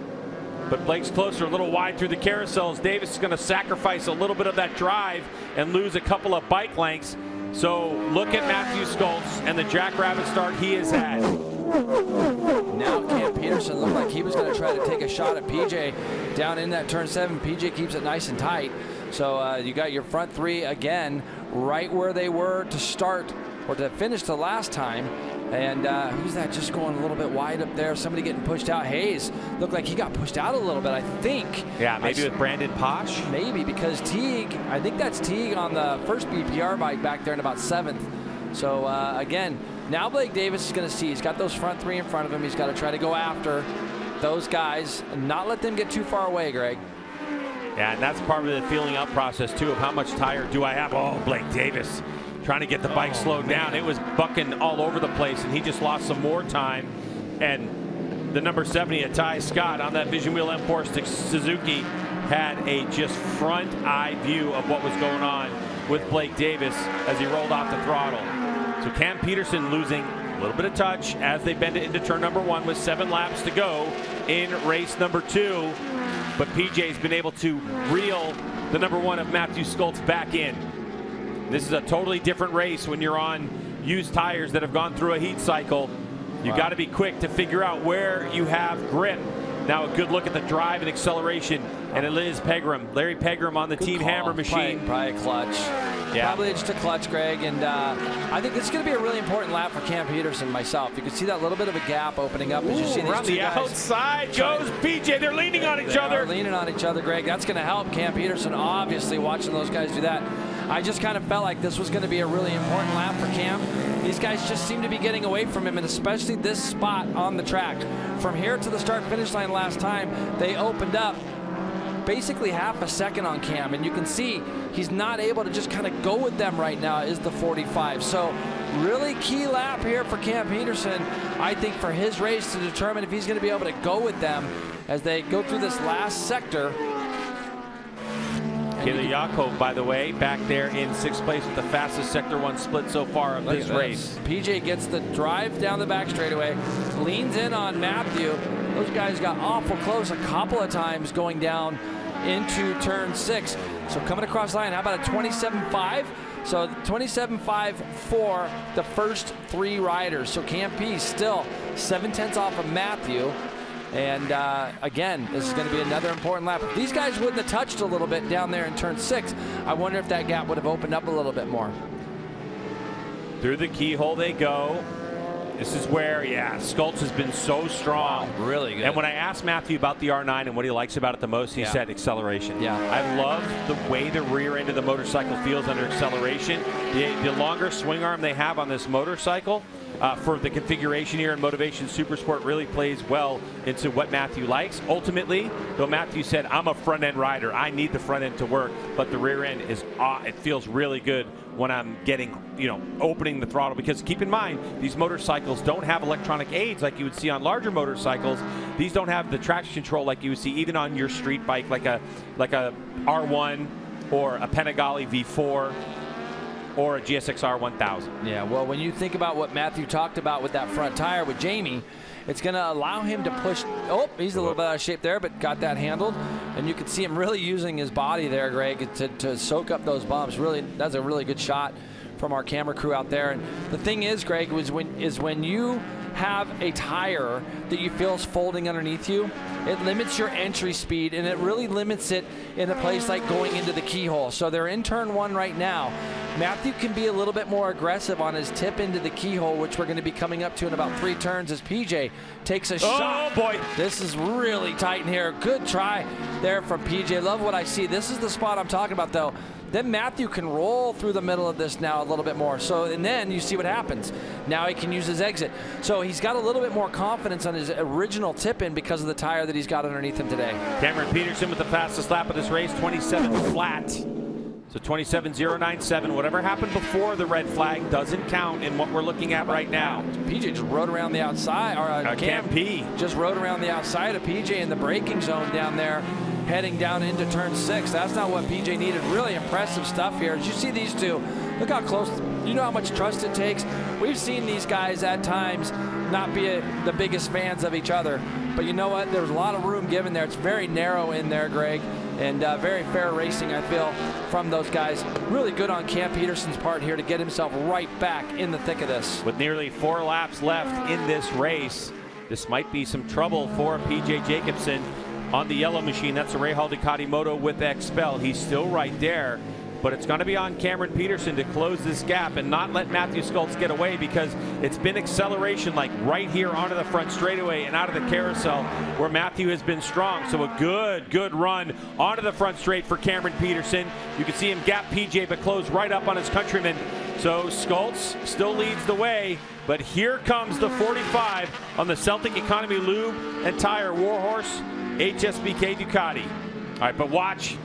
But Blake's closer, a little wide through the carousels. Davis is going to sacrifice a little bit of that drive and lose a couple of bike lengths. So look at Matthew Schultz and the jackrabbit start he has had. Now Cam Peterson looked like he was going to try to take a shot at PJ down in that turn 7. PJ keeps it nice and tight. So you got your front three again right where they were to start or to finish the last time. And who's that just going a little bit wide up there? Somebody getting pushed out. Hayes looked like he got pushed out a little bit, I think. Yeah, maybe with Brandon Posh. Maybe because Teague, I think that's Teague on the first BPR bike back there in about 7th. So again, now Blake Davis is going to see. He's got those front three in front of him. He's got to try to go after those guys and not let them get too far away, Greg. Yeah, and that's part of the feeling out process, too, of how much tire do I have. Oh, Blake Davis trying to get the bike slowed down. It was bucking all over the place, and he just lost some more time. And the number 70, Ty Scott, on that Vision Wheel M4 Suzuki, had a just front eye view of what was going on with Blake Davis as he rolled off the throttle. So Cam Peterson losing a little bit of touch as they bend it into turn number 1 with 7 laps to go in race number 2. But PJ's been able to reel the number 1 of Matthew Schultz back in. This is a totally different race when you're on used tires that have gone through a heat cycle. You've got to be quick to figure out where you have grip. Now a good look at the drive and acceleration, and it is Pegram. Larry Pegram on the Good Team call. Hammer machine. Probably a clutch. Yeah. Probably just a clutch, Greg. And I think this is going to be a really important lap for Cam Peterson myself. You can see that little bit of a gap opening up as you see these around two the guys outside goes PJ. They're leaning on each other. They're leaning on each other, Greg. That's going to help Cam Peterson, obviously, watching those guys do that. I just kind of felt like this was going to be a really important lap for Cam. These guys just seem to be getting away from him, and especially this spot on the track. From here to the start-finish line last time, they opened up basically half a second on Cam, and you can see he's not able to just kind of go with them right now is the 45. So really key lap here for Cam Peterson, I think, for his race to determine if he's going to be able to go with them as they go through this last sector. Kayla Yakov, by the way, back there in 6th place with the fastest Sector 1 split so far of this race. PJ gets the drive down the back straightaway, leans in on Matthew. Those guys got awful close a couple of times going down into turn 6. So coming across the line, how about a 27.5? So 27.5 for the first 3 riders. So Cam P still 7/10 off of Matthew. And again, this is going to be another important lap. If these guys wouldn't have touched a little bit down there in turn 6, I wonder if that gap would have opened up a little bit more. Through the keyhole they go. This is where, Schultz has been so strong. Wow, really good. And when I asked Matthew about the R9 and what he likes about it the most, he said acceleration. Yeah. I love the way the rear end of the motorcycle feels under acceleration. The longer swing arm they have on this motorcycle for the configuration here in Motovation Supersport really plays well into what Matthew likes. Ultimately, though Matthew said, I'm a front end rider. I need the front end to work, but the rear end is, it feels really good when I'm getting, opening the throttle, because keep in mind, these motorcycles don't have electronic aids like you would see on larger motorcycles. These don't have the traction control like you would see even on your street bike, like a R1 or a Panigale V4 or a GSX-R 1000. Yeah, well, when you think about what Matthew talked about with that front tire with Jamie, it's going to allow him to push. Oh, he's a little bit out of shape there, but got that handled. And you can see him really using his body there, Greg, to soak up those bumps. Really, that's a really good shot from our camera crew out there. And the thing is, Greg, is when you have a tire that you feel is folding underneath you, it limits your entry speed, and it really limits it in a place like going into the keyhole. So they're in turn 1 right now. Matthew can be a little bit more aggressive on his tip into the keyhole, which we're going to be coming up to in about 3 turns as PJ takes a shot. Oh, boy. This is really tight in here. Good try there from PJ. Love what I see. This is the spot I'm talking about, though. then Matthew can roll through the middle of this now a little bit more. So, and then you see what happens. Now he can use his exit. So he's got a little bit more confidence on his original tip-in because of the tire that he's got underneath him today. Cameron Peterson with the fastest lap of this race, 27 flat. So 27.097. Whatever happened before the red flag doesn't count in what we're looking at right now. PJ just rode around the outside, or Cam P just rode around the outside of PJ in the braking zone down there, heading down into turn 6. That's not what PJ needed. Really impressive stuff here. As you see these two, look how close. You know how much trust it takes. We've seen these guys at times not be the biggest fans of each other, but you know what? There's a lot of room given there. It's very narrow in there, Greg, and very fair racing, I feel, from those guys. Really good on Cam Peterson's part here to get himself right back in the thick of this. With nearly 4 laps left in this race, this might be some trouble for PJ Jacobsen on the yellow machine. That's a Rahal Ducati Moto with Expel. He's still right there, but it's going to be on Cameron Peterson to close this gap and not let Matthew Skoltz get away, because it's been acceleration like right here onto the front straightaway and out of the carousel where Matthew has been strong. So a good run onto the front straight for Cameron Peterson. You can see him gap PJ but close right up on his countryman. So Skoltz still leads the way, but here comes the 45 on the Celtic Economy Lube and Tire Warhorse HSBK Ducati. All right, but watch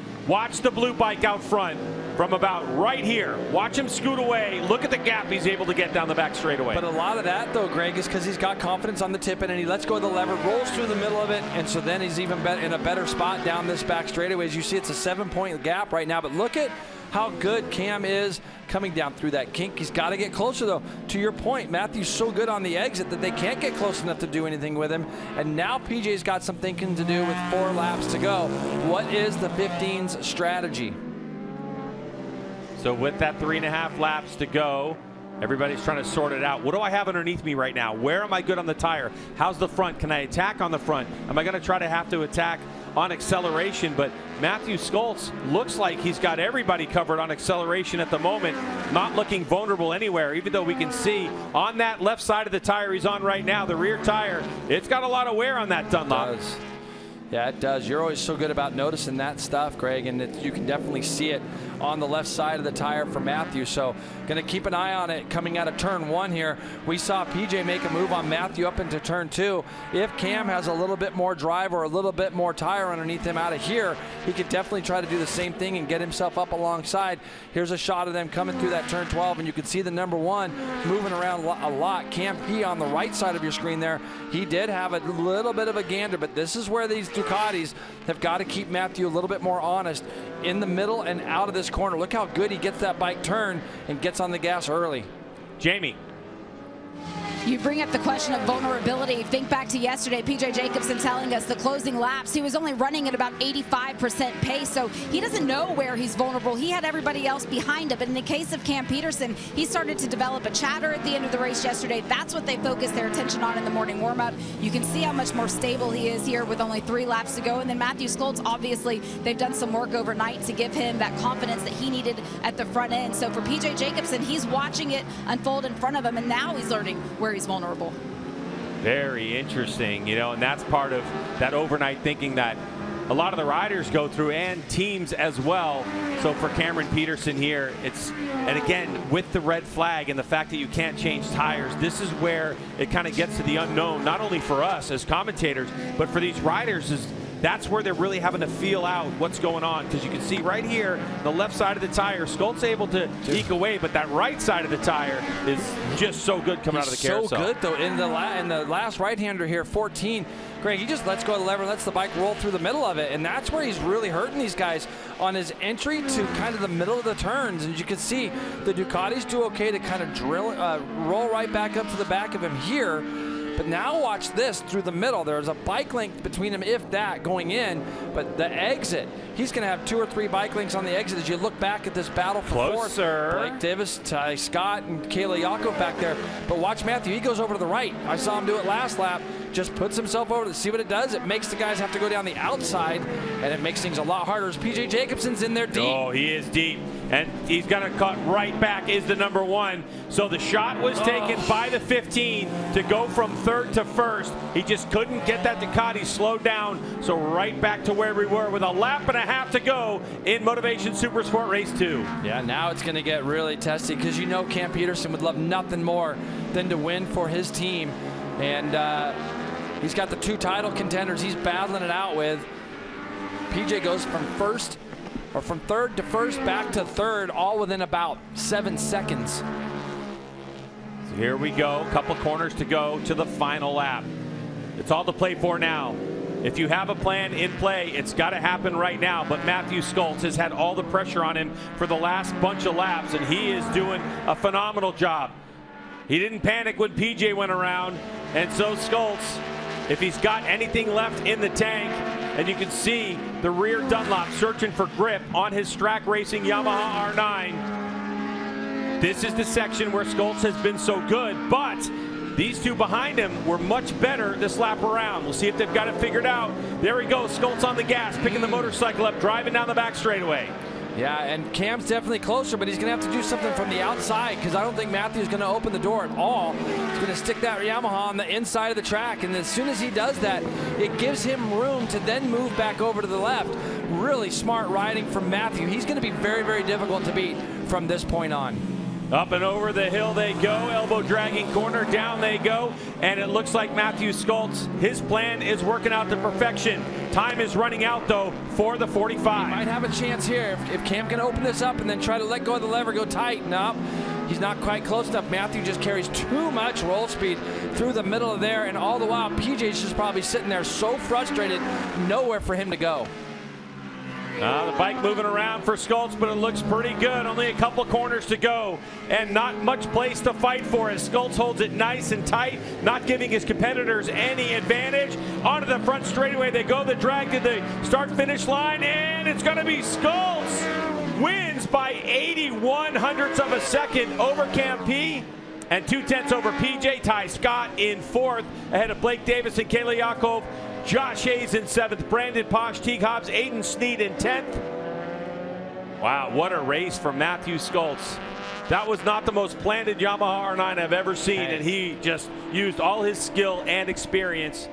the blue bike out front from about right here. Watch him scoot away. Look at the gap he's able to get down the back straightaway. But a lot of that, though, Greg, is because he's got confidence on the tip-in and he lets go of the lever, rolls through the middle of it, and so then he's even in a better spot down this back straightaway. As you see, it's a 7-point gap right now, but look at how good Cam is coming down through that kink. He's got to get closer, though. To your point, Matthew's so good on the exit that they can't get close enough to do anything with him. And now PJ's got some thinking to do with 4 laps to go. What is the 15's strategy? So with that 3.5 laps to go, everybody's trying to sort it out. What do I have underneath me right now? Where am I good on the tire? How's the front? Can I attack on the front? Am I going to try to have to attack on acceleration? But Matthew Skoltz looks like he's got everybody covered on acceleration at the moment, not looking vulnerable anywhere, even though we can see on that left side of the tire he's on right now, the rear tire, it's got a lot of wear on that Dunlop. Yeah, it does. You're always so good about noticing that stuff, Greg, and you can definitely see it on the left side of the tire for Matthew. So going to keep an eye on it coming out of turn 1 here. We saw PJ make a move on Matthew up into turn 2. If Cam has a little bit more drive or a little bit more tire underneath him out of here, he could definitely try to do the same thing and get himself up alongside. Here's a shot of them coming through that turn 12, and you can see the number 1 moving around a lot. Cam P on the right side of your screen there. He did have a little bit of a gander, but this is where these Ducatis have got to keep Matthew a little bit more honest in the middle and out of this corner. Look how good he gets that bike turned and gets on the gas early. Jamie. You bring up the question of vulnerability. Think back to yesterday, PJ Jacobsen telling us the closing laps, he was only running at about 85% pace, so he doesn't know where he's vulnerable. He had everybody else behind him. But in the case of Cam Peterson, he started to develop a chatter at the end of the race yesterday. That's what they focused their attention on in the morning warm-up. You can see how much more stable he is here with only 3 laps to go. And then Matthew Skoltz, obviously, they've done some work overnight to give him that confidence that he needed at the front end. So for PJ Jacobsen, he's watching it unfold in front of him, and now he's learning where he's vulnerable. Very interesting, you know, and that's part of that overnight thinking that a lot of the riders go through, and teams as well. So for Cameron Peterson here, and again, with the red flag and the fact that you can't change tires, this is where it kind of gets to the unknown, not only for us as commentators, but for these riders. That's where they're really having to feel out what's going on, because you can see right here, the left side of the tire, Skoltz able to eke away, but that right side of the tire is just so good coming out of the carousel. So good, though, in the last right-hander here, 14. Greg, he just lets go of the lever, lets the bike roll through the middle of it, and that's where he's really hurting these guys on his entry to kind of the middle of the turns. And you can see the Ducatis do okay to kind of roll right back up to the back of him here. But now watch this through the middle. There's a bike length between them, if that, going in. But the exit, he's going to have 2 or 3 bike lengths on the exit as you look back at this battle for fourth. Blake Davis, Ty Scott, and Kayla Yakov back there. But watch Matthew. He goes over to the right. I saw him do it last lap. just puts himself over to see what it does. It makes the guys have to go down the outside, and it makes things a lot harder as P.J. Jacobsen's in there deep. Oh, he is deep. And he's going to cut right back, is the number 1. So the shot was taken by the 15 to go from 3rd to 1st. He just couldn't get that Ducati slowed down. So right back to where we were with a lap and a half to go in Motovation Supersport Race 2. Yeah, now it's going to get really testy because you know Cam Peterson would love nothing more than to win for his team. And he's got the 2 title contenders he's battling it out with. PJ goes from 3rd to 1st, back to 3rd, all within about 7 seconds. So here we go, a couple corners to go to the final lap. It's all to play for now. If you have a plan in play, it's got to happen right now. But Matthew Skoltz has had all the pressure on him for the last bunch of laps, and he is doing a phenomenal job. He didn't panic when PJ went around, and so Skoltz, if he's got anything left in the tank, and you can see the rear Dunlop searching for grip on his Strack Racing Yamaha R9. This is the section where Skoltz has been so good, but these 2 behind him were much better this lap around. We'll see if they've got it figured out. There he goes, Skoltz on the gas, picking the motorcycle up, driving down the back straightaway. Yeah, and Cam's definitely closer, but he's going to have to do something from the outside because I don't think Matthew's going to open the door at all. He's going to stick that Yamaha on the inside of the track, and as soon as he does that, it gives him room to then move back over to the left. Really smart riding from Matthew. He's going to be very, very difficult to beat from this point on. Up and over the hill they go, elbow dragging corner, down they go, and it looks like Matthew Skoltz, his plan is working out to perfection. Time is running out though for the 45. He might have a chance here if Cam can open this up and then try to let go of the lever, go tight. No, he's not quite close enough. Matthew just carries too much roll speed through the middle of there, and all the while PJ's just probably sitting there so frustrated, nowhere for him to go. The bike moving around for Skoltz, but it looks pretty good. Only a couple corners to go and not much place to fight for as Skoltz holds it nice and tight, not giving his competitors any advantage. Onto the front straightaway they go. The drag to the start-finish line, and it's going to be Skoltz. Wins by 81 hundredths of a second over Cam P. And 2/10 over PJ. Ty Scott in 4th ahead of Blake Davis and Kayla Yakov. Josh Hayes in 7th, Brandon Posh, Teague Hobbs, Aiden Sneed in 10th. Wow, what a race from Matthew Skoltz. That was not the most planted Yamaha R9 I've ever seen, and he just used all his skill and experience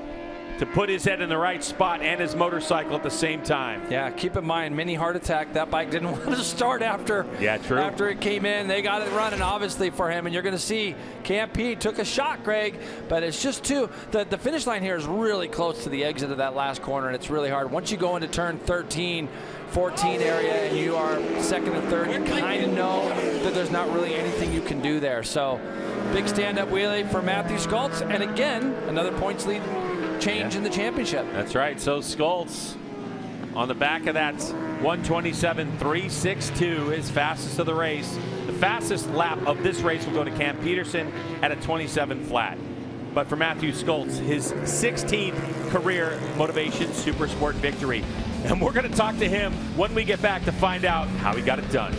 to put his head in the right spot and his motorcycle at the same time. Yeah, keep in mind, mini heart attack. That bike didn't want to start after it came in. They got it running, obviously, for him. And you're going to see Cam P took a shot, Greg. But it's just the finish line here is really close to the exit of that last corner, and it's really hard. Once you go into turn 13, 14 area, and you are 2nd and 3rd, you kind of know that there's not really anything you can do there. So big stand-up wheelie for Matthew Skoltz. And again, another points lead change in the championship. That's right. So Skoltz on the back of that 1:27.362, his fastest of the race. The fastest lap of this race will go to Cam Peterson at a 27 flat. But for Matthew Skoltz, his 16th career Motovation Supersport victory. And we're going to talk to him when we get back to find out how he got it done.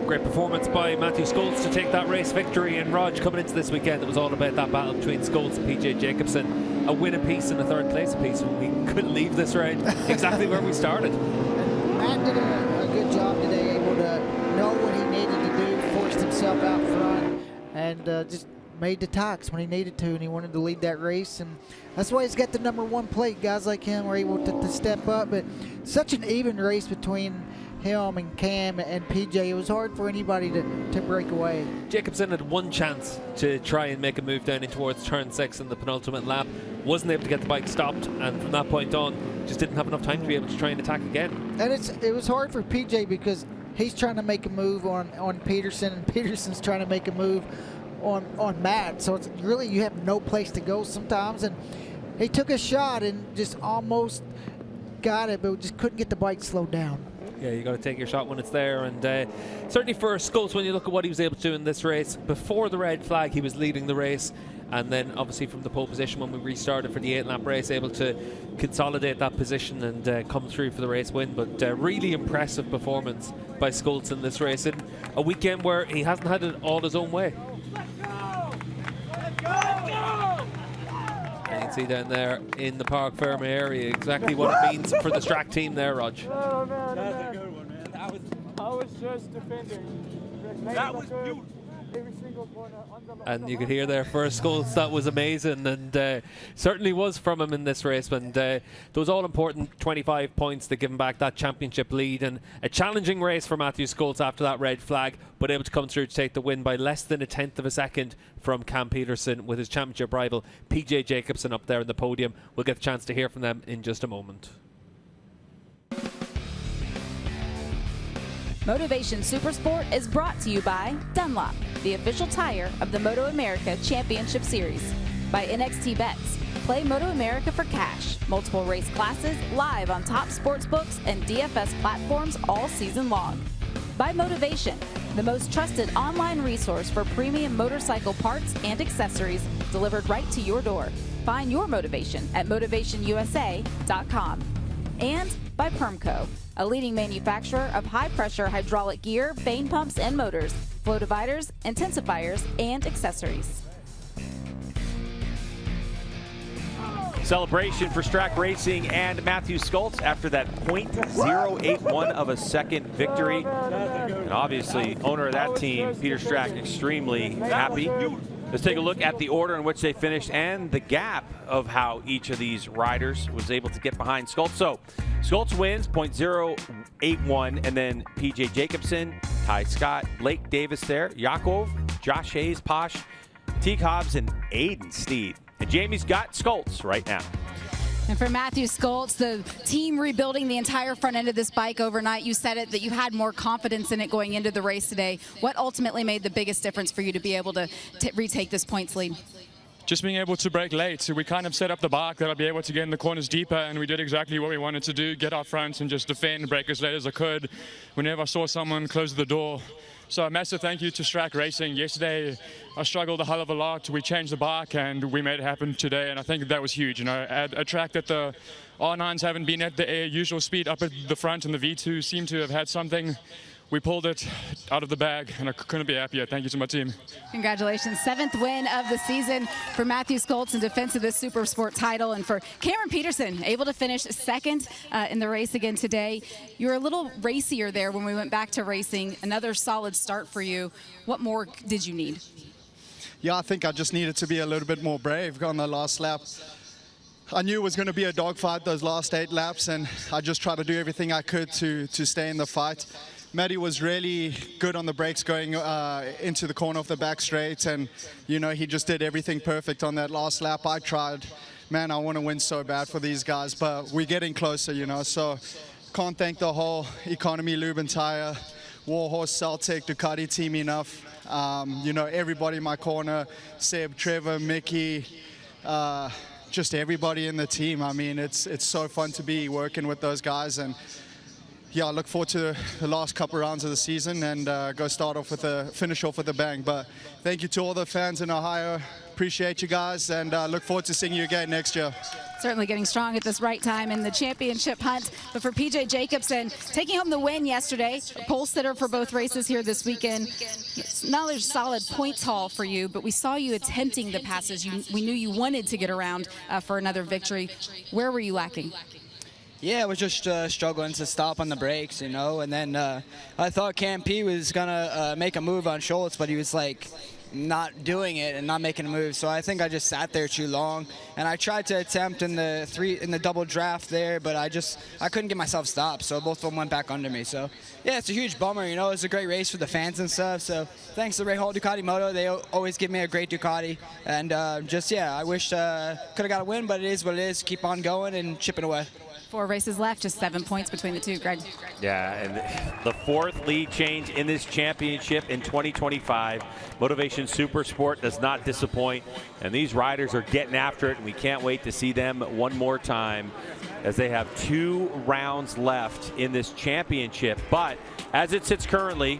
Great performance by Matthew Skoltz to take that race victory. And Rog, coming into this weekend, it was all about that battle between Skoltz and PJ Jacobsen. A win apiece and a 3rd place apiece. We couldn't leave this round exactly where we started. Matt did a good job today, able to know what he needed to do, forced himself out front, and just made the talks when he needed to, and he wanted to lead that race. And that's why he's got the #1 plate. Guys like him were able to step up. But such an even race between him and Cam and PJ. It was hard for anybody to break away. Jacobsen had one chance to try and make a move down in towards turn 6 in the penultimate lap. Wasn't able to get the bike stopped, and from that point on, just didn't have enough time to be able to try and attack again. And it was hard for PJ because he's trying to make a move on Peterson, and Peterson's trying to make a move on Matt. So it's really, you have no place to go sometimes. And he took a shot and just almost got it, but just couldn't get the bike slowed down. Yeah, you got to take your shot when it's there, and certainly for Skoltz, when you look at what he was able to do in this race, before the red flag he was leading the race, and then obviously from the pole position when we restarted for the 8-lap race, able to consolidate that position and come through for the race win. But really impressive performance by Scholz in this race in a weekend where he hasn't had it all his own way. You can see down there in the Park Ferme area exactly what it means for the Strack team there, Rog. Oh, man, that's a good one, man. I was just defending. That was beautiful. Every single corner, and you could hear there for Scholz, that was amazing, and certainly was from him in this race. And those all-important 25 points that give him back that championship lead, and a challenging race for Matthew Scholz after that red flag, but able to come through to take the win by less than a tenth of a second from Cam Peterson, with his championship rival PJ Jacobsen up there in the podium. We'll get the chance to hear from them in just a moment. Motovation Supersport is brought to you by Dunlop, the official tire of the MotoAmerica Championship Series. By NXT Bets, play MotoAmerica for cash. Multiple race classes live on top sportsbooks and DFS platforms all season long. By Motovation, the most trusted online resource for premium motorcycle parts and accessories delivered right to your door. Find your motivation at motivationusa.com. And by Permco, a leading manufacturer of high-pressure hydraulic gear, vane pumps and motors, flow dividers, intensifiers, and accessories. Celebration for Strack Racing and Matthew Scholz after that .081 of a second victory. And obviously, owner of that team, Peter Strack, extremely happy. Let's take a look at the order in which they finished and the gap of how each of these riders was able to get behind Scholz. So Scholz wins .081, and then PJ Jacobsen, Ty Scott, Blake Davis there, Yakov, Josh Hayes, Posh, Teague Hobbs, and Aiden Steed. And Jamie's got Scholz right now. And for Matthew Scholz, the team rebuilding the entire front end of this bike overnight, you said it, that you had more confidence in it going into the race today. What ultimately made the biggest difference for you to be able to retake this points lead? Just being able to brake late. So we kind of set up the bike that I'll be able to get in the corners deeper, and we did exactly what we wanted to do, get out front and just defend and brake as late as I could whenever I saw someone close the door. So a massive thank you to Strack Racing. Yesterday, I struggled a hell of a lot. We changed the bike and we made it happen today, and I think that was huge. You know, at a track that the R9s haven't been at the usual speed up at the front, and the V2 seemed to have had something. We pulled it out of the bag, and I couldn't be happier. Thank you to my team. Congratulations. 7th win of the season for Matthew Scholz in defense of this Supersport title. And for Cameron Peterson, able to finish 2nd in the race again today. You were a little racier there when we went back to racing. Another solid start for you. What more did you need? Yeah, I think I just needed to be a little bit more brave on the last lap. I knew it was going to be a dogfight those last 8 laps, and I just tried to do everything I could to stay in the fight. Matty was really good on the brakes going into the corner of the back straight, and you know, he just did everything perfect on that last lap. I tried, man, I want to win so bad for these guys, but we're getting closer, you know, so can't thank the whole Economy Lube and Tire, Warhorse, Celtic, Ducati team enough. You know, everybody in my corner, Seb, Trevor, Mickey, just everybody in the team. I mean, it's so fun to be working with those guys, and yeah, I look forward to the last couple of rounds of the season and finish off with a bang. But thank you to all the fans in Ohio. Appreciate you guys, and look forward to seeing you again next year. Certainly getting strong at this right time in the championship hunt. But for PJ Jacobsen, taking home the win yesterday, pole sitter for both races here this weekend. It's another solid points haul for you, but we saw you attempting the passes. We knew you wanted to get around for another victory. Where were you lacking? Yeah, I was just struggling to stop on the brakes, you know, and then I thought Cam P was going to make a move on Scholz, but he was like not doing it and not making a move. So I think I just sat there too long, and I tried to attempt in the double draft there, but I couldn't get myself stopped, so both of them went back under me. So yeah, it's a huge bummer, you know. It's a great race for the fans and stuff, so thanks to Ray Hall Ducati Moto. They always give me a great Ducati, and I wish could have got a win, but it is what it is. Keep on going and chipping away. 4 races left, just 7 points between the two, Greg. Yeah, and the 4th lead change in this championship in 2025. Motovation Supersport does not disappoint, and these riders are getting after it, and we can't wait to see them one more time as they have 2 rounds left in this championship. But as it sits currently,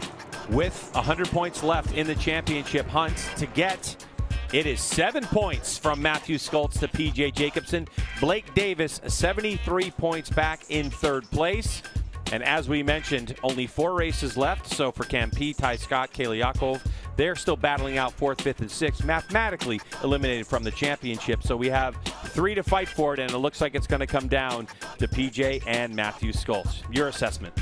with 100 points left in the championship hunt to get, it is 7 points from Matthew Scholz to PJ Jacobsen. Blake Davis, 73 points back in 3rd place. And as we mentioned, only 4 races left. So for Campi, Ty Scott, Kayla Yakov, they're still battling out 4th, 5th, and 6th, mathematically eliminated from the championship. So we have 3 to fight for it, and it looks like it's going to come down to PJ and Matthew Schultz. Your assessment?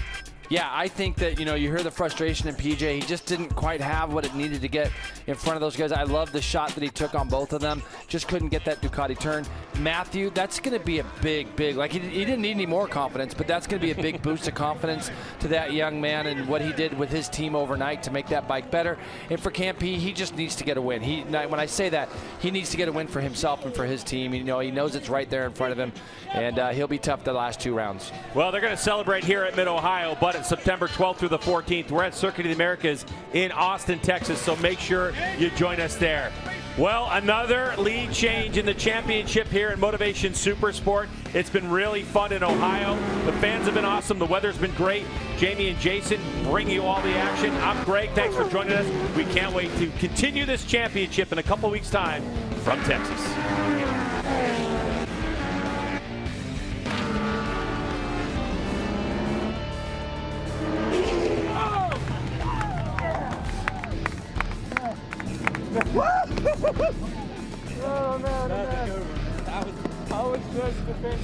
Yeah, I think that, you hear the frustration in PJ. He just didn't quite have what it needed to get in front of those guys. I love the shot that he took on both of them. Just couldn't get that Ducati turn. Matthew, that's going to be a big, like he didn't need any more confidence, but that's going to be a big boost of confidence to that young man and what he did with his team overnight to make that bike better. And for Campi, he just needs to get a win. When I say that, he needs to get a win for himself and for his team. He knows it's right there in front of him, and he'll be tough the last 2 rounds. Well, they're going to celebrate here at Mid-Ohio, but it's September 12th through the 14th. We're at Circuit of the Americas in Austin, Texas, so make sure you join us there. Well, another lead change in the championship here in Motovation Supersport. It's been really fun in Ohio. The fans have been awesome. The weather's been great. Jamie and Jason bring you all the action. I'm Greg. Thanks for joining us. We can't wait to continue this championship in a couple weeks' time from Texas. Oh, man. I was just defending.